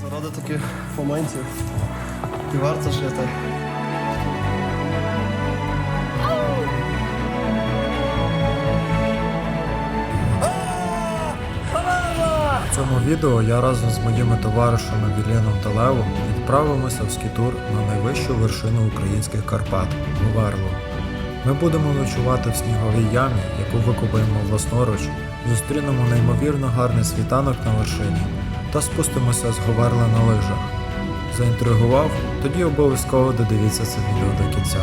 Заради таких моментів і варто жити. В цьому відео я разом з моїми товаришами Віленом та Левом відправимося в скітур на найвищу вершину українських Карпат – Говерлу. Ми будемо ночувати в сніговій ямі, яку викопаємо власноруч, зустрінемо неймовірно гарний світанок на вершині та спустимося з Говерла на лижах. Заінтригував? Тоді обов'язково додивіться це відео до кінця.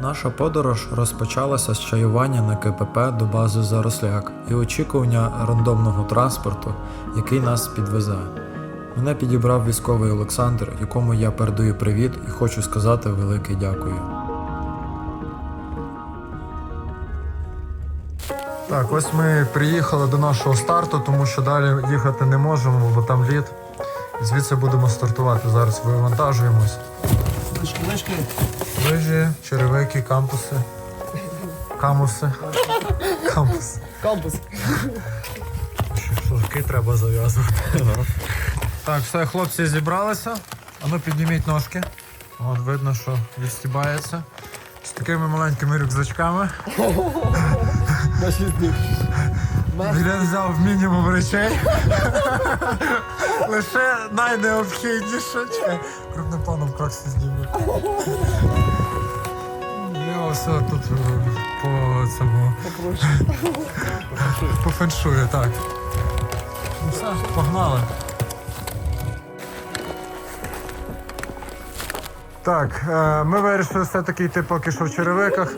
Наша подорож розпочалася з чаювання на КПП до бази Заросляк і очікування рандомного транспорту, який нас підвезе. Мене підібрав військовий Олександр, якому я передаю привіт і хочу сказати велике дякую. Так, ось ми приїхали до нашого старту, тому що далі їхати не можемо, бо там лід. Звідси будемо стартувати. Зараз вивантажуємось. Лижі, черевики, кампуси. Камуси. Кампус. Шнурки треба зав'язувати. Так, все, хлопці зібралися. А ну підніміть ножки. От видно, що відстібається. З такими маленькими рюкзачками. Вілен взяв мінімум речей. Лише найнеобхідніше. Чекай, крупним планом крокси зніму. Я все тут по цьому... По феншую, так. Ну все, погнали. Так, ми вирішили все-таки йти поки що в черевиках.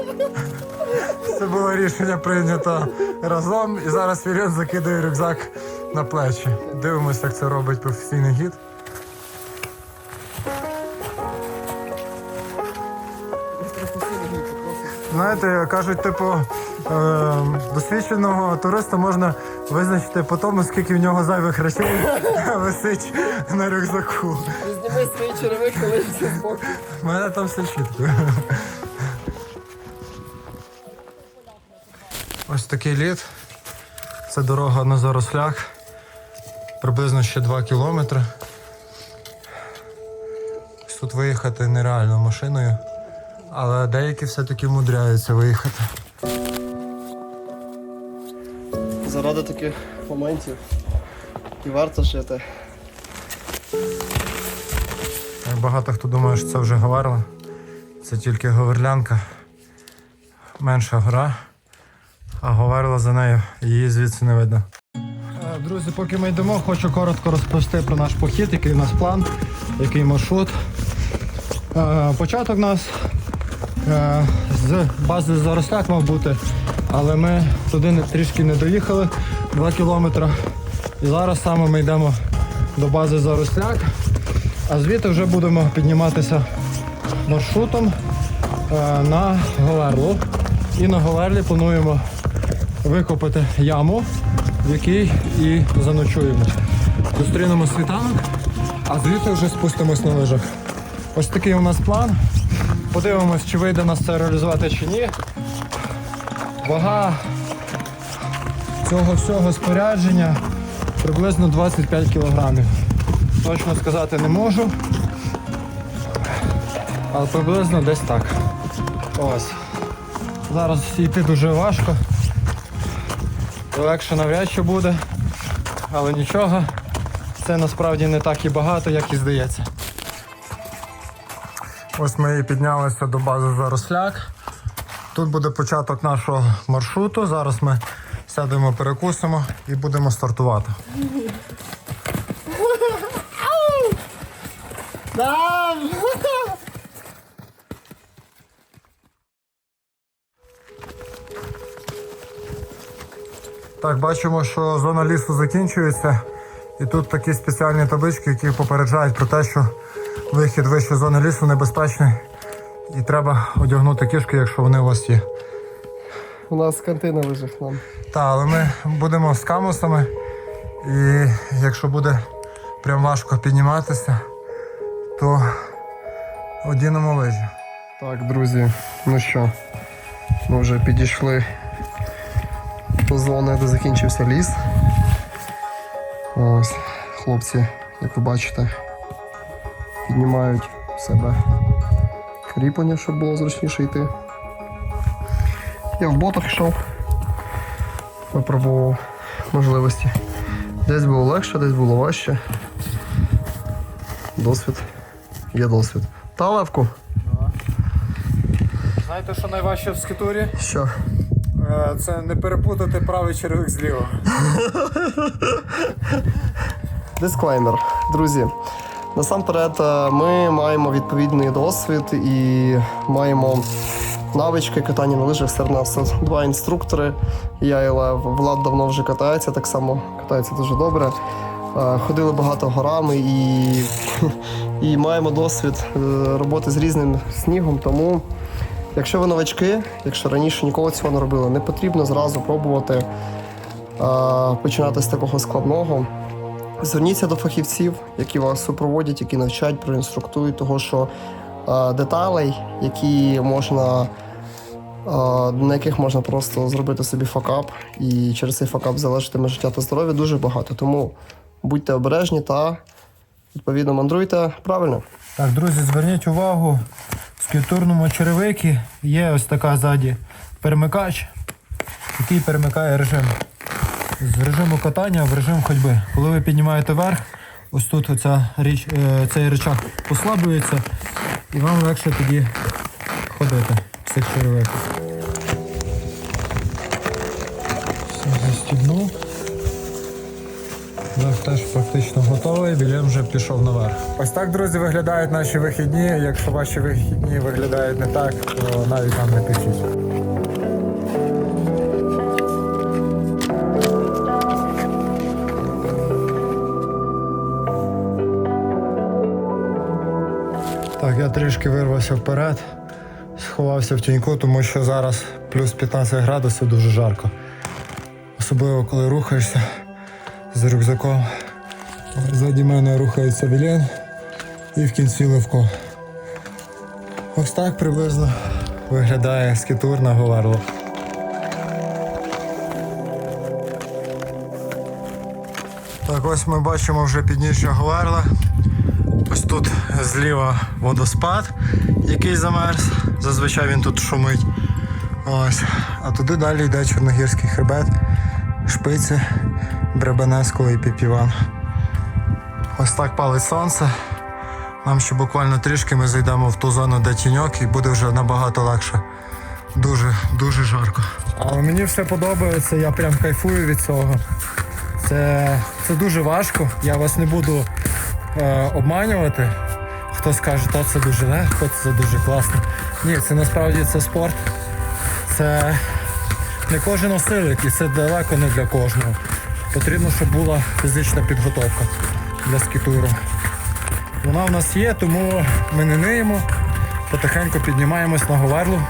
Це було рішення прийнято разом. І зараз Вілен закидає рюкзак на плечі. Дивимося, як це робить професійний гід. Знаєте, кажуть, типу, досвідченого туриста можна визначити по тому, скільки в нього зайвих речей висить на рюкзаку. Зніми свої черевики, лишся спокій. У мене там все чітко. Ось такий лід. Це дорога на Заросляк. Приблизно ще 2 кілометри. Тут виїхати нереально машиною. Але деякі все-таки вмудряються виїхати. Заради таких моментів і варто жити. Багато хто думає, що це вже Говерла. Це тільки Говерлянка. Менша гора. А Говерла за нею, її звідси не видно. Друзі, поки ми йдемо, хочу коротко розповісти про наш похід, який у нас план, який маршрут. Початок у нас з бази Заросляк мав бути, але ми туди трішки не доїхали, 2 кілометри. І зараз саме ми йдемо до бази Заросляк, а звідти вже будемо підніматися маршрутом на Говерлу. І на Говерлі плануємо викопати яму, в якій і заночуємо. Зустрінемо світанок, а звідти вже спустимось на лижах. Ось такий у нас план. Подивимось, чи вийде нас це реалізувати чи ні. Вага цього всього спорядження приблизно 25 кілограмів. Точно сказати не можу, але приблизно десь так. Ось. Зараз йти дуже важко. Легше навряд чи буде, але нічого. Це насправді не так і багато, як і здається. Ось ми і піднялися до бази Заросляк. Тут буде початок нашого маршруту. Зараз ми сядемо, перекусимо і будемо стартувати. Так, бачимо, що зона лісу закінчується. І тут такі спеціальні таблички, які попереджають про те, що вихід вище зони лісу небезпечний. І треба одягнути кішки, якщо вони у вас є. У нас канти на лижах нам. Так, але ми будемо з камусами. І якщо буде прям важко підніматися, то одінемо лижі. Так, друзі, ну що, ми вже підійшли до зони, де закінчився ліс. Ось, хлопці, як ви бачите, піднімають в себе кріплення, щоб було зручніше йти. Я в ботах йшов, випробував можливості. Десь було легше, десь було важче. Досвід. Є досвід. Та, Левку? Знаєте, що найважче в скітурі? Що? Це не перепутати правий черевик з лівого. Дисклеймер. Друзі, насамперед ми маємо відповідний досвід і маємо навички катання на лижах. Серед нас тут два інструктори. Я і Лев. Влад давно вже катається, так само катається дуже добре. Ходили багато горами і маємо досвід роботи з різним снігом. Тому, якщо ви новачки, якщо раніше ніколи цього не робили, не потрібно зразу пробувати починати з такого складного. Зверніться до фахівців, які вас супроводять, які навчають, проінструктують, того що деталей, на яких можна просто зробити собі факап, і через цей факап залежатиме життя та здоров'я, дуже багато. Тому будьте обережні та, відповідно, мандруйте правильно. Так, друзі, зверніть увагу, в скітурному черевикі є ось така ззаді перемикач, який перемикає режим. З режиму катання в режим ходьби. Коли ви піднімаєте вверх, ось тут цей рычаг послаблюється і вам легше тоді ходити в цих черевиках. Все, застібнув. Лев теж практично готовий, Вільям вже пішов наверх. Ось так, друзі, виглядають наші вихідні. Якщо ваші вихідні виглядають не так, то навіть нам не пишіть. Так, я трішки вирвався вперед, сховався в тіньку, тому що зараз плюс 15 градусів, дуже жарко. Особливо, коли рухаєшся з рюкзаком. Ззаді мене рухається Вілен і в кінці Левко. Ось так приблизно виглядає скітур на Говерло. Так, ось ми бачимо вже підніжжя Говерла. Ось тут зліва водоспад, який замерз. Зазвичай він тут шумить. Ось. А туди далі йде Чорногірський хребет, Шпиці, Бребенецько і Піпіван. Ось так палить сонце. Нам ще буквально трішки ми зайдемо в ту зону, де тіньок, і буде вже набагато легше. Дуже, дуже жарко. Але мені все подобається, я прям кайфую від цього. Це дуже важко, я вас не буду обманювати. Хто скаже, то це дуже легко, це дуже класно. Ні, це насправді це спорт. Це не кожен осилить і це далеко не для кожного. Потрібно, щоб була фізична підготовка для скітуру. Вона в нас є, тому ми не ниємо, потихеньку піднімаємось на Говерлу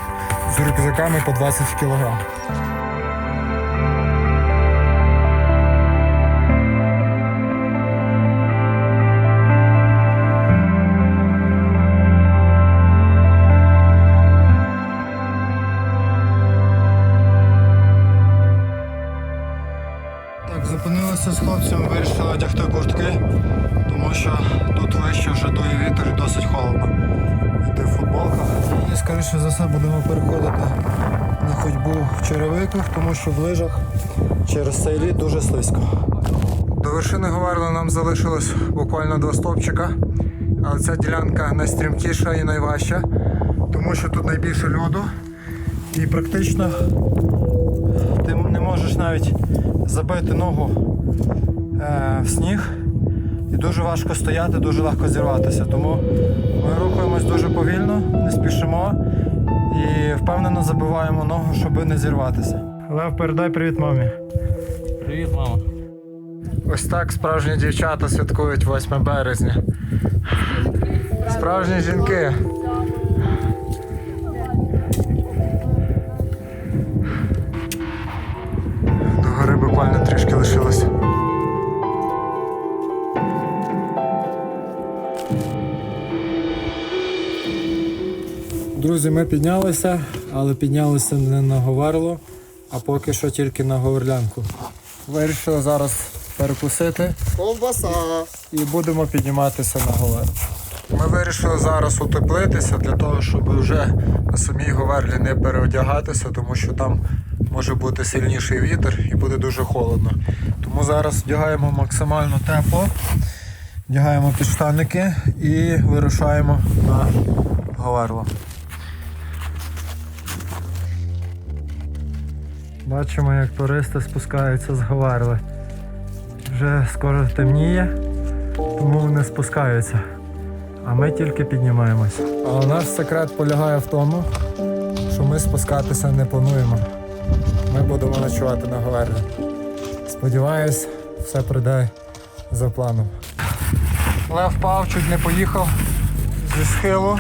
з рюкзаками по 20 кг. Зупинилися з хлопцями, вирішили одягти куртки, тому що тут вище вже дує вітер і досить холодно. Йти в футболках. І скоріше за все будемо переходити на ходьбу в черевиках, тому що в лижах через цей лід дуже слизько. До вершини Говерла нам залишилось буквально 2 стовпчика, але ця ділянка найстрімкіша і найважча, тому що тут найбільше льоду і практично ти не можеш навіть забити ногу в сніг і дуже важко стояти, дуже легко зірватися. Тому ми рухаємось дуже повільно, не спішимо і впевнено забиваємо ногу, щоб не зірватися. Лев, передай привіт мамі. Привіт, мама. Ось так справжні дівчата святкують 8 березня. Справжні жінки. До гори буквально трішки лишилось. Друзі, ми піднялися, але піднялися не на Говерло, а поки що тільки на Говерлянку. Вирішили зараз перекусити Ковбаса. і будемо підніматися на Говерло. Ми вирішили зараз утеплитися для того, щоб вже на самій Говерлі не переодягатися, тому що там може бути сильніший вітер і буде дуже холодно. Тому зараз вдягаємо максимально тепло, вдягаємо підштанники і вирушаємо на Говерло. Бачимо, як туристи спускаються з Говерли. Вже скоро темніє, тому вони спускаються. А ми тільки піднімаємося. Але наш секрет полягає в тому, що ми спускатися не плануємо. Ми будемо ночувати на Говерлі. Сподіваюсь, все пройде за планом. Лев впав, чуть не поїхав зі схилу.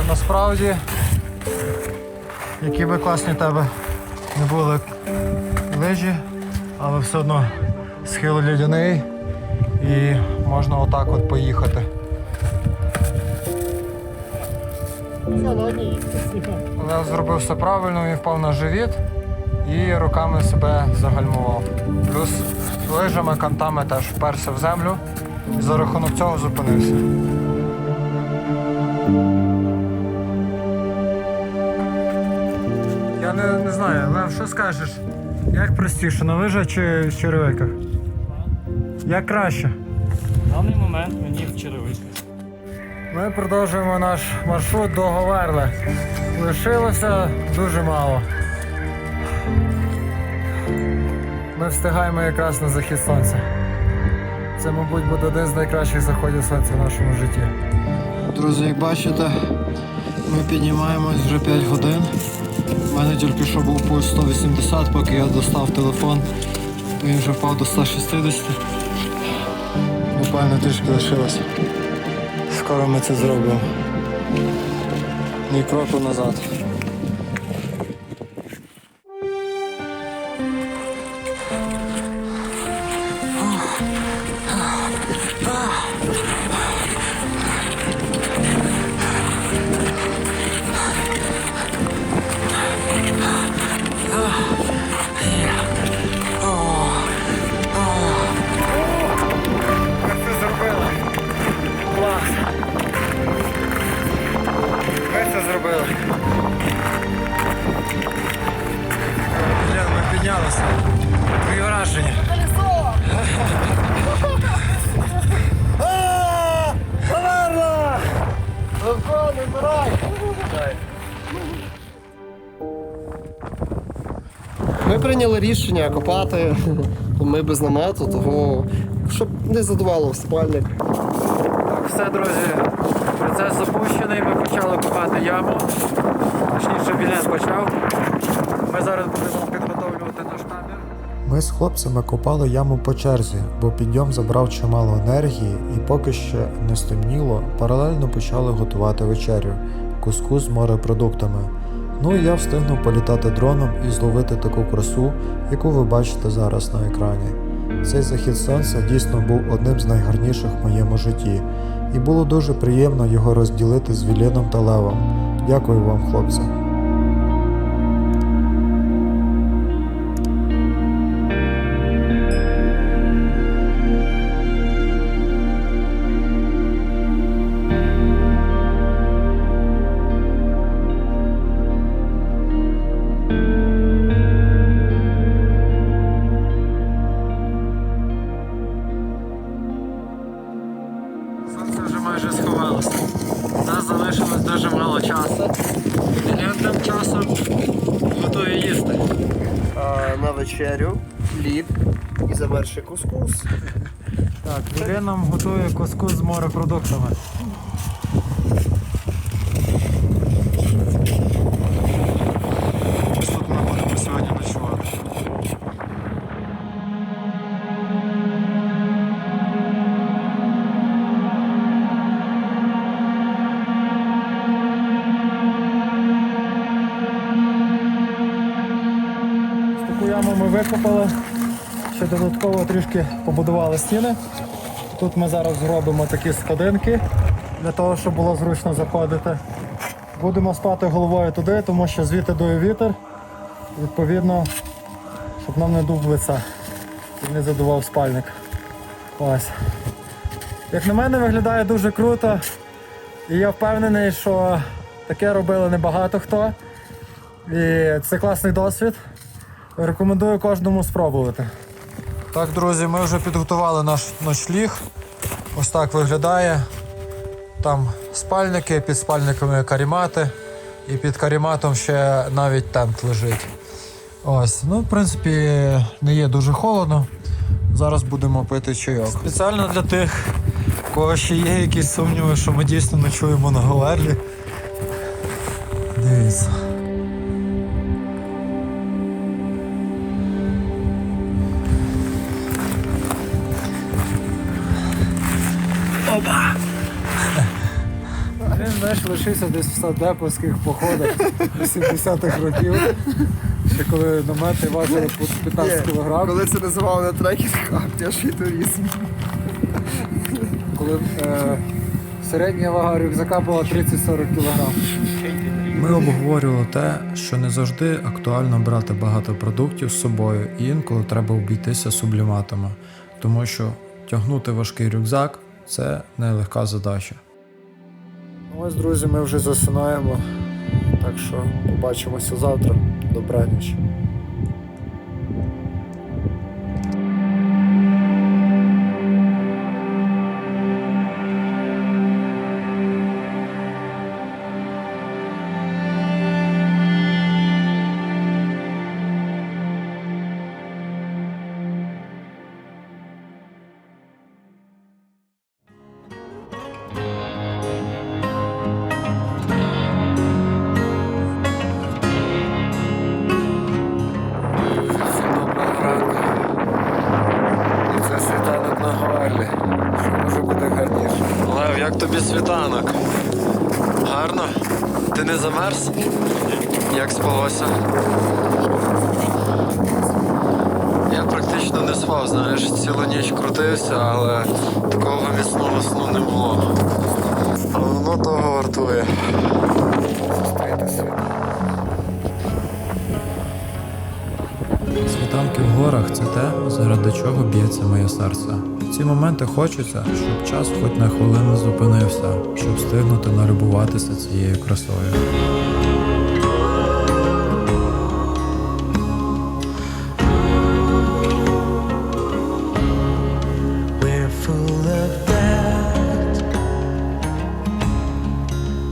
Насправді, які би класні в тебе не були лижі, але все одно схил льодяний і можна отак от поїхати. Лев зробив все правильно, він впав на живіт і руками себе загальмував. Плюс лижами, кантами теж вперся в землю і за рахунок цього зупинився. Я не знаю, Лев, що скажеш? Як простіше, на лижах чи в черевиках? Як краще? В даний момент мені в черевиках. Ми продовжуємо наш маршрут до Говерли. Лишилося дуже мало. Ми встигаємо якраз на захід сонця. Це, мабуть, буде один з найкращих заходів сонця в нашому житті. Друзі, як бачите, ми піднімаємось вже 5 годин. У мене тільки що був пульс 180, поки я достав телефон, то він вже впав до 160. Буквально трішки лишилося. Скоро ми це зробимо. Ні кроку назад. Ми піднялися. Твої враження. Говерло! Левко, не вмирай! Ми прийняли рішення копати. Ми без намету, того щоб не задувало спальник. Так, все, друзі, процес запущений, ми почали копати яму. Точніше, Білен почав. Ми зараз будемо підготовлювати наш табір. Ми з хлопцями копали яму по черзі, бо підйом забрав чимало енергії і поки ще не стемніло, паралельно почали готувати вечерю – кускус з морепродуктами. Ну і я встигнув політати дроном і зловити таку красу, яку ви бачите зараз на екрані. Цей захід сонця дійсно був одним з найгарніших в моєму житті, і було дуже приємно його розділити з Віленом та Левом. Дякую вам, хлопці. Сонце вже майже сховалося. У нас залишилось дуже мало часу. Вілен тим часом готує їсти. На вечерю хліб і замерший кускус. Так, Вілен нам готує кускус з морепродуктами. Ось тут ми будемо сьогодні ночувати. Таку яму ми викопали, ще додатково трішки побудували стіни. Тут ми зараз зробимо такі сходинки, для того, щоб було зручно заходити. Будемо спати головою туди, тому що звідти дує вітер. Відповідно, щоб нам не дув в лице і не задував спальник. Ось. Як на мене, виглядає дуже круто. І я впевнений, що таке робили небагато хто. І це класний досвід. Рекомендую кожному спробувати. Так, друзі, ми вже підготували наш ночліг. Ось так виглядає. Там спальники, під спальниками карімати. І під каріматом ще навіть тент лежить. Ось, ну, в принципі, не є дуже холодно. Зараз будемо пити чайок. Спеціально для тих, у кого ще є якісь сумніви, що ми дійсно ночуємо на Говерлі. Дивіться. Опа! Він, знаєш, лишився десь в садеповських походах 80-х років. Ще коли намети важили по 15 кг. Коли це називали не трекінг, а п'яший туризм. Коли середня вага рюкзака була 30-40 кг. Ми обговорювали те, що не завжди актуально брати багато продуктів з собою, і інколи треба обійтися субліматами, тому що тягнути важкий рюкзак – це нелегка задача. Ось, друзі, ми вже засинаємо, так що побачимося завтра. Добраніч. Лев, як тобі світанок? Гарно? Ти не замерз? Як спалося? Я практично не спав, знаєш, цілу ніч крутився, але такого міцного сну не було. Але воно того вартує. Світанки в горах – це те, заради чого б'ється моє серце. В ці моменти хочеться, щоб час хоч на хвилину зупинився, щоб встигнути налюбуватися цією красою. We're full of doubt,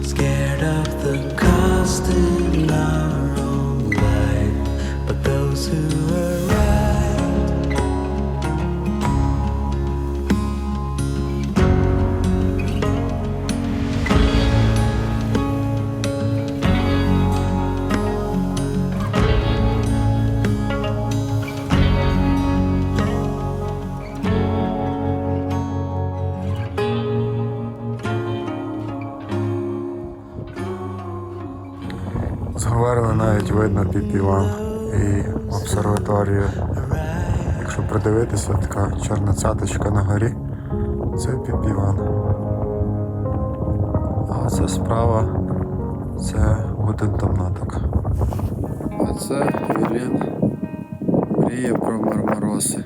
scared of the cost in our own life, but those who are right З Говерли навіть видно Піпіван і обсерваторію. Якщо придивитися, така чорна цяточка на горі – це Піпіван. А це справа – це один тамнаток. А це Вілін мріє про Мармароси.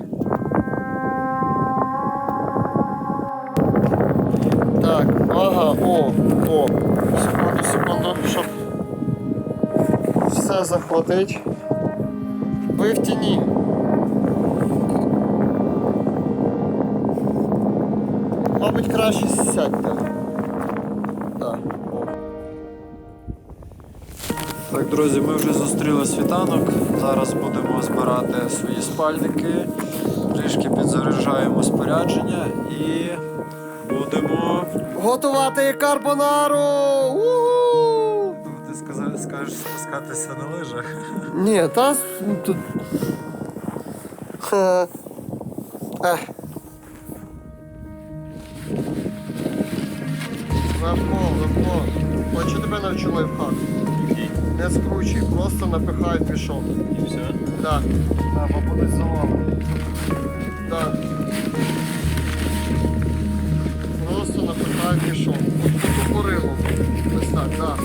Так, ага, о. Секунду, щоб все захватить. Ви в тіні. Мабуть, краще сядьте. Так. Так, друзі, ми вже зустріли світанок. Зараз будемо збирати свої спальники, трішки підзаряджаємо спорядження і будемо... Готувати карбонару! У-ху! Ти скажеш спускатися на лижах. Ні, та тут. Левко. Хочу тебе навчу лайфхак. Не скручуй, просто напихай пішов. І все. Так. Так, бо будуть заломи. Так. Просто напихай пішов. От по пориву. Ось так, так.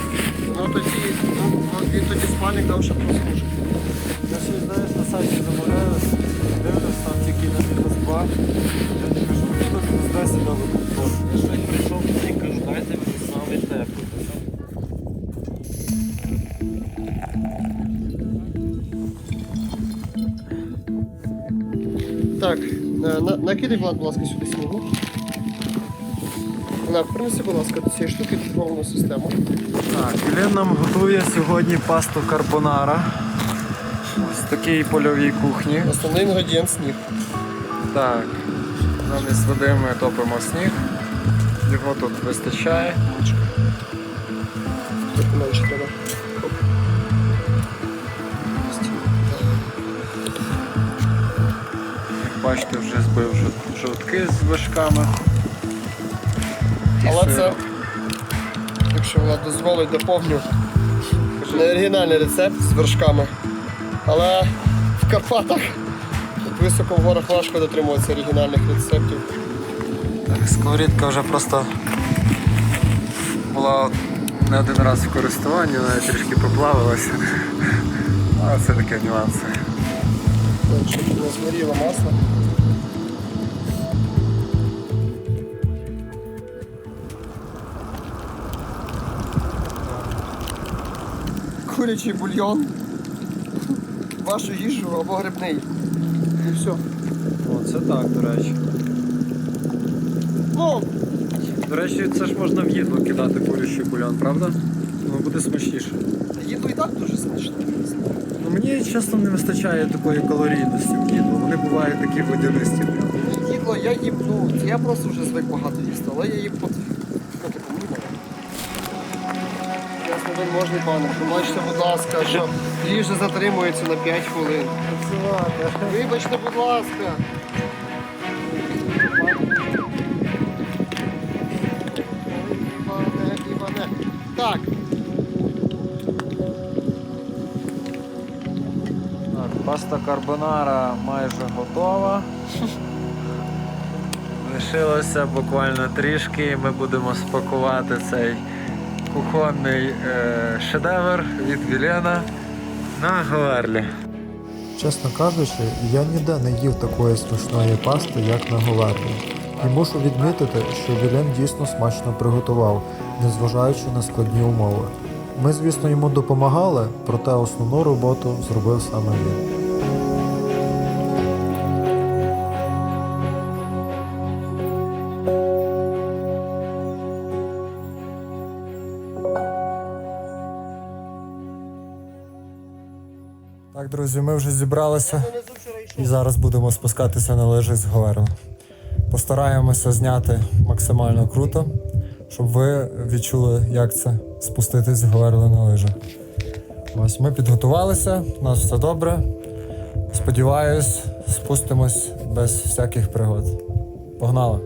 Так. Я щось прийшов і кажу, дайте мені саме тепло. Так, накидай, Влад, будь ласка, сюди снігу. Принеси, будь ласка, до цієї штуки підготовлену систему. Так, він нам готує сьогодні пасту карбонара. Ось в такій польовій кухні. Основний інгредієнт сніг. Так, замість води ми топимо сніг. Його тут вистачає. Тут менше треба. Як бачите, вже збив жовтки з вершками. Але це, якщо Влад дозволить, доповню. Не оригінальний рецепт з вершками. Але в Карпатах високо в горах важко дотримуватися оригінальних рецептів. Так, сковорідка вже просто була не один раз в користуванні, навіть трішки поплавилася. Але це таке нюанси. Так, щоб не згоріло масло. Курячий бульйон, вашу їжу або грибний. І все. О, це так, до речі. Ну, До речі, це ж можна в їдло кидати курячий бульон, правда? Воно буде смачніше. їду і так дуже смачно. Ну, мені чесно не вистачає такої калорійності в їдло. Вони бувають такі водянисті. Їдло я їм, ну, я просто вже звик багато їсти, але я їм от, ну, типу, мимо. Ясно, вельможний пане, пробачте, будь ласка, що їжа затримується на 5 хвилин. Вибачте, будь ласка. Іване. Так, Так, паста карбонара майже готова. Лишилося буквально трішки, і ми будемо спакувати цей кухонний шедевр від Вілена на Говерлі. Чесно кажучи, я ніде не їв такої смачної пасти, як на Говерлі. І мушу відмітити, що Вілен дійсно смачно приготував, незважаючи на складні умови. Ми, звісно, йому допомагали, проте основну роботу зробив саме він. Так, друзі, ми вже зібралися і зараз будемо спускатися на лижі з Говерла. Постараємося зняти максимально круто, щоб ви відчули, як це спуститись з Говерла на лижі. Ось ми підготувалися, у нас все добре. Сподіваюсь, спустимось без всяких пригод. Погнали!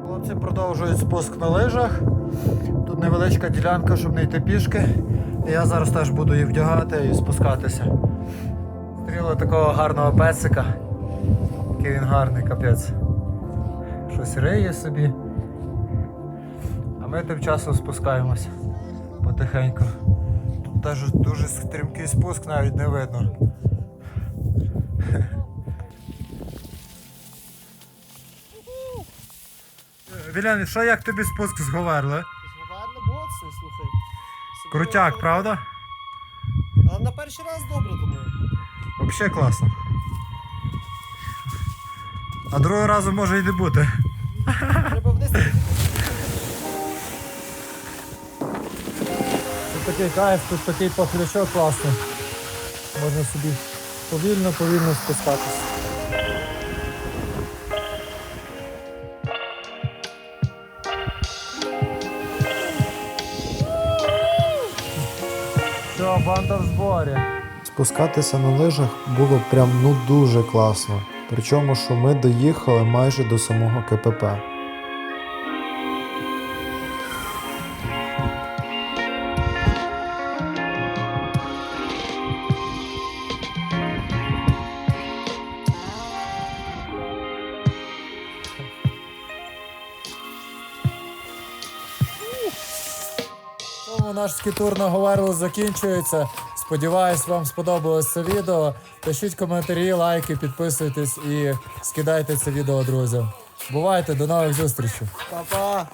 Хлопці продовжують спуск на лижах. Тут невеличка ділянка, щоб не йти пішки. І я зараз теж буду її вдягати і спускатися. Стріли такого гарного песика. Який він гарний, капець. Щось риє собі. А ми тим часом спускаємося потихеньку. Тут теж дуже стрімкий спуск, навіть не видно. Вілян, що як тобі спуск з Говерли? Говерло моцний, слухай. Крутяк, правда? Але на перший раз добре, думаю. Взагалі класно. А другого разу може і не бути. Тут такий кайф, тут такий похлячок класний. Можна собі повільно спускатися. Все, банда в зборі. Спускатися на лижах було прям дуже класно. Причому, що ми доїхали майже до самого КПП. Тому наш скітур на Говерло закінчується. Сподіваюсь, вам сподобалось це відео. Пишіть коментарі, лайки, підписуйтесь і скидайте це відео друзям. Бувайте, до нових зустрічей. Па-па!